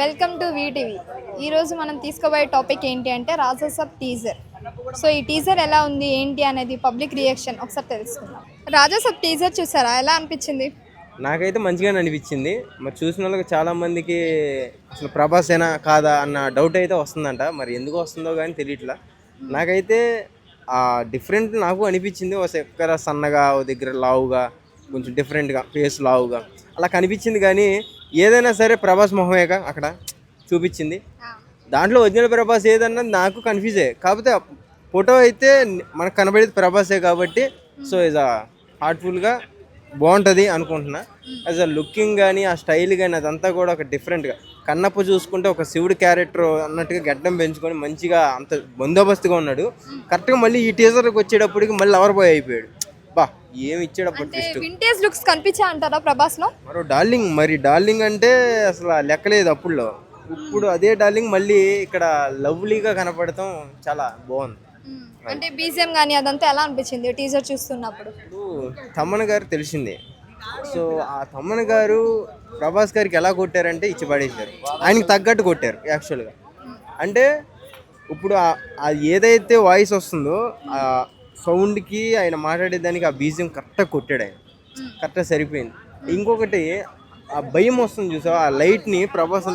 Welcome to VTV. ఈరోజు మనం తీసుకోబోయే topic ఏంటి అంటే రాజాసాబ్ టీజర్. సో ఈ టీజర్ ఎలా ఉంది ఏంటి అనేది పబ్లిక్ రియాక్షన్ ఒకసారి తెలుసుకుందాం. రాజాసాబ్ టీజర్ చూసారా, ఎలా అనిపించింది? నాకైతే మంచిగానే అనిపించింది. మరి చూసిన వాళ్ళకి చాలామందికి అసలు ప్రభాసేనా కాదా అన్న డౌట్ అయితే వస్తుందంట. మరి ఎందుకు వస్తుందో కానీ తెలియట్లా. నాకైతే డిఫరెంట్ నాకు అనిపించింది. ఒక దగ్గర సన్నగా, ఓ దగ్గర లావుగా, కొంచెం డిఫరెంట్గా ఫేస్ లావుగా అలా కనిపించింది. కానీ ఏదైనా సరే ప్రభాస్ మొహమేగా అక్కడ చూపించింది. దాంట్లో ఒరిజినల్ ప్రభాస్ ఏదన్నది నాకు కన్ఫ్యూజే. కాకపోతే ఫోటో అయితే మనకు కనబడేది ప్రభాసే కాబట్టి సో ఇస్ హార్ట్ఫుల్గా బాగుంటుంది అనుకుంటున్నా. యాజ్ అ లుకింగ్ కానీ ఆ స్టైల్ కానీ అదంతా కూడా ఒక డిఫరెంట్గా కన్నప్ప చూసుకుంటే ఒక శివుడు క్యారెక్టర్ అన్నట్టుగా గడ్డం పెంచుకొని మంచిగా అంత బందోబస్తుగా ఉన్నాడు. కరెక్ట్గా మళ్ళీ ఈ టీజర్కి వచ్చేటప్పటికి మళ్ళీ లవర్ బాయ్ అయిపోయాడు. బా ఏమి ఇచ్చాడు అప్పుడు ట్విస్ట్. వింటేజ్ లుక్స్ కనిపించా అంటారా ప్రభాస్ లో? మరో డార్లింగ్, మరి డార్లింగ్ అంటే అసలు లెక్కలేదు అప్పుడులో. ఇప్పుడు అదే డార్లింగ్ మళ్ళీ ఇక్కడ లవ్లీగా కనపడటం చాలా బాగుంది. అంటే బీజిఎం కానీ అదంతా ఎలా అనిపించింది టీజర్ చూస్తున్నప్పుడు? తమ్మన్ గారు తెలిసిందే. సో ఆ తమ్మన్ గారు ప్రభాస్ గారికి ఎలా కొట్టారంటే ఇచ్చి పడేశారు. ఆయనకి తగ్గట్టు కొట్టారు యాక్చువల్గా. అంటే ఇప్పుడు ఏదైతే వాయిస్ వస్తుందో ఆ సౌండ్కి ఆయన మాట్లాడేదానికి ఆ బీజిఎం కరెక్ట్గా కొట్టాడు ఆయన. కరెక్ట్గా సరిపోయింది. ఇంకొకటి ఆ భయం వస్తుంది చూసావా, ఆ లైట్ని ప్రభాస్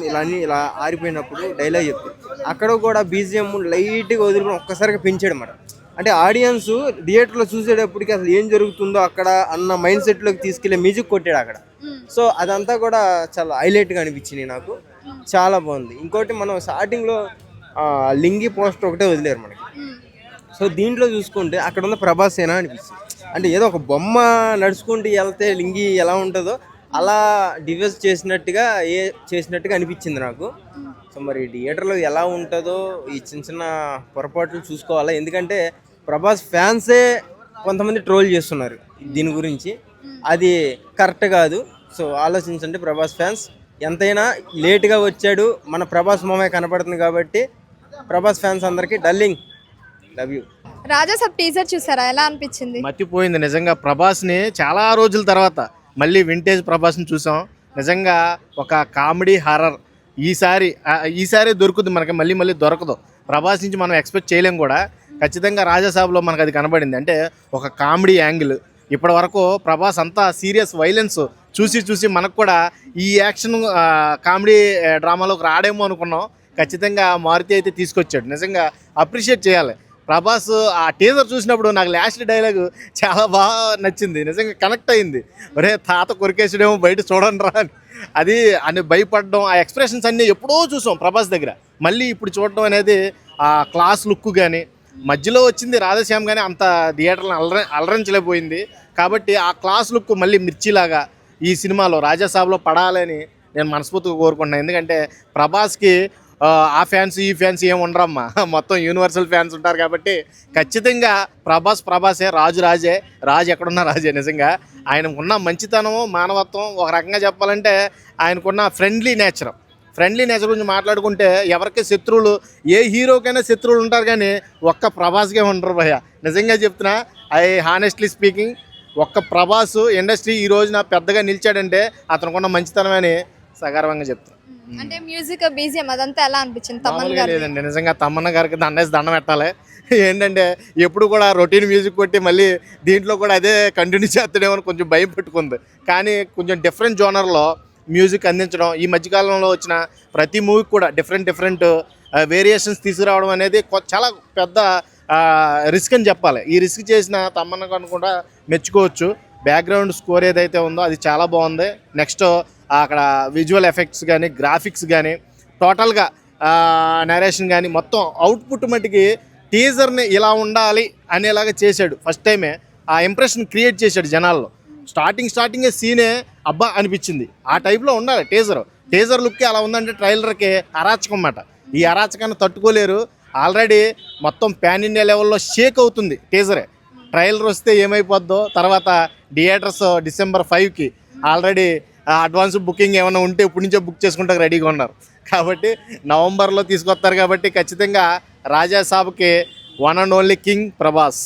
ఇలా ఆరిపోయినప్పుడు డైలాగ్ చెప్తాడు. అక్కడ కూడా బీజిఎం లైట్గా వదులుకొని ఒక్కసారిగా పెంచాడు అన్నమాట. అంటే ఆడియన్స్ థియేటర్లో చూసేటప్పటికి అసలు ఏం జరుగుతుందో అక్కడ అన్న మైండ్ సెట్లోకి తీసుకెళ్లే మ్యూజిక్ కొట్టాడు అక్కడ. సో అదంతా కూడా చాలా హైలైట్గా అనిపించింది నాకు. చాలా బాగుంది. ఇంకోటి మనం స్టార్టింగ్లో లింగి పోస్టర్ ఒకటే వదిలేరు మనకి. సో దీంట్లో చూసుకుంటే అక్కడ ఉన్న ప్రభాసేనా అనిపిస్తుంది. అంటే ఏదో ఒక బొమ్మ నడుచుకుంటూ వెళ్తే లింగి ఎలా ఉంటుందో అలా డివైస్ చేసినట్టుగా అనిపించింది నాకు. సో మరి థియేటర్లో ఎలా ఉంటుందో ఈ చిన్న చిన్న పొరపాట్లు చూసుకోవాలా. ఎందుకంటే ప్రభాస్ ఫ్యాన్సే కొంతమంది ట్రోల్ చేస్తున్నారు దీని గురించి. అది కరెక్ట్ కాదు. సో ఆలోచించండి ప్రభాస్ ఫ్యాన్స్. ఎంతైనా లేట్గా వచ్చాడు, మన ప్రభాస్ మొహమే కనపడుతుంది కాబట్టి ప్రభాస్ ఫ్యాన్స్ అందరికీ డల్లింగ్ లవ్ యూ. రాజాసాబ్ టీజర్ చూసారా, ఎలా అనిపించింది? మర్చిపోయింది నిజంగా. ప్రభాస్ని చాలా రోజుల తర్వాత మళ్ళీ వింటేజ్ ప్రభాస్ని చూసాం. నిజంగా ఒక కామెడీ హారర్ ఈసారి దొరుకుతుంది మనకి, మళ్ళీ దొరకదు. ప్రభాస్ నుంచి మనం ఎక్స్పెక్ట్ చేయలేం కూడా. ఖచ్చితంగా రాజాసాబ్లో మనకు అది కనబడింది. అంటే ఒక కామెడీ యాంగిల్. ఇప్పటి వరకు ప్రభాస్ అంతా సీరియస్ వైలెన్స్ చూసి మనకు కూడా ఈ యాక్షన్ కామెడీ డ్రామాలోకి రాడేమో అనుకున్నాం. ఖచ్చితంగా మారుతి అయితే తీసుకొచ్చాడు. నిజంగా అప్రిషియేట్ చేయాలి. ప్రభాస్ ఆ టీజర్ చూసినప్పుడు నాకు లాస్ట్ డైలాగ్ చాలా బాగా నచ్చింది. నిజంగా కనెక్ట్ అయింది. ఒరే తాత కొరికేసాడేమో బయట చూడండి రా అది అని భయపడడం, ఆ ఎక్స్ప్రెషన్స్ అన్నీ ఎప్పుడో చూసాం ప్రభాస్ దగ్గర. మళ్ళీ ఇప్పుడు చూడడం అనేది ఆ క్లాస్ లుక్ కానీ, మధ్యలో వచ్చింది రాధశ్యామ్ కానీ అంత థియేటర్లను అలరించలేకపోయింది. కాబట్టి ఆ క్లాస్ లుక్ మళ్ళీ మిర్చిలాగా ఈ సినిమాలో రాజాసాబ్లో పడాలని నేను మనస్ఫూర్తిగా కోరుకుంటున్నాను. ఎందుకంటే ప్రభాస్కి ఆ ఫ్యాన్స్ ఈ ఫ్యాన్స్ ఏమి ఉండరమ్మా, మొత్తం యూనివర్సల్ ఫ్యాన్స్ ఉంటారు. కాబట్టి ఖచ్చితంగా ప్రభాసే, రాజు ఎక్కడున్నా రాజే. నిజంగా ఆయనకున్న మంచితనం, మానవత్వం, ఒక రకంగా చెప్పాలంటే ఆయనకున్న ఫ్రెండ్లీ నేచర్ గురించి మాట్లాడుకుంటే ఎవరికి శత్రువులు, ఏ హీరోకైనా శత్రువులు ఉంటారు కానీ ఒక్క ప్రభాస్కే ఉండరు భయ్య. నిజంగా చెప్తున్నా, హానెస్ట్లీ స్పీకింగ్, ఒక్క ప్రభాస్ ఇండస్ట్రీ ఈ రోజున పెద్దగా నిలిచాడంటే అతనుకున్న మంచితనం అని సగర్వంగా చెప్తాను. అంటే మ్యూజిక్ బీజిఎం అదంతా ఎలా అనిపించింది? తమ్మన్న లేదండి, నిజంగా తమ్మన్న గారికి దండం పెట్టాలి. ఏంటంటే ఎప్పుడు కూడా రొటీన్ మ్యూజిక్ కొట్టి మళ్ళీ దీంట్లో కూడా అదే కంటిన్యూ చేస్తాడేమో అని కొంచెం భయం పెట్టుకుంది. కానీ కొంచెం డిఫరెంట్ జోనర్లో మ్యూజిక్ అందించడం, ఈ మధ్యకాలంలో వచ్చిన ప్రతి మూవీకి కూడా డిఫరెంట్ వేరియేషన్స్ తీసుకురావడం అనేది చాలా పెద్ద రిస్క్ అని చెప్పాలి. ఈ రిస్క్ చేసిన తమ్మన్న కూడా మెచ్చుకోవచ్చు. బ్యాక్గ్రౌండ్ స్కోర్ ఏదైతే ఉందో అది చాలా బాగుంది. నెక్స్ట్ అక్కడ విజువల్ ఎఫెక్ట్స్ కానీ, గ్రాఫిక్స్ కానీ, టోటల్గా నరేషన్ కానీ మొత్తం అవుట్పుట్ మట్టికి టీజర్ని ఇలా ఉండాలి అనేలాగా చేశాడు. ఫస్ట్ టైమే ఆ ఇంప్రెషన్ క్రియేట్ చేశాడు జనాల్లో. స్టార్టింగే సీనే అబ్బా అనిపించింది. ఆ టైప్లో ఉండాలి టీజర్ లుక్కి. అలా ఉందంటే ట్రైలర్కి అరాచకం అన్నమాట. ఈ అరాచకాన్ని తట్టుకోలేరు. ఆల్రెడీ మొత్తం పాన్ ఇండియా లెవెల్లో షేక్ అవుతుంది టీజరే. ట్రైలర్ వస్తే ఏమైపోద్దో, తర్వాత థియేటర్స్ December 5కి ఆల్రెడీ అడ్వాన్స్ బుకింగ్ ఏమైనా ఉంటే ఇప్పటి నుంచే బుక్ చేసుకుంటే రెడీగా ఉన్నారు. కాబట్టి నవంబర్లో తీసుకొస్తారు. కాబట్టి ఖచ్చితంగా రాజాసాబ్కి one and only king Prabhas.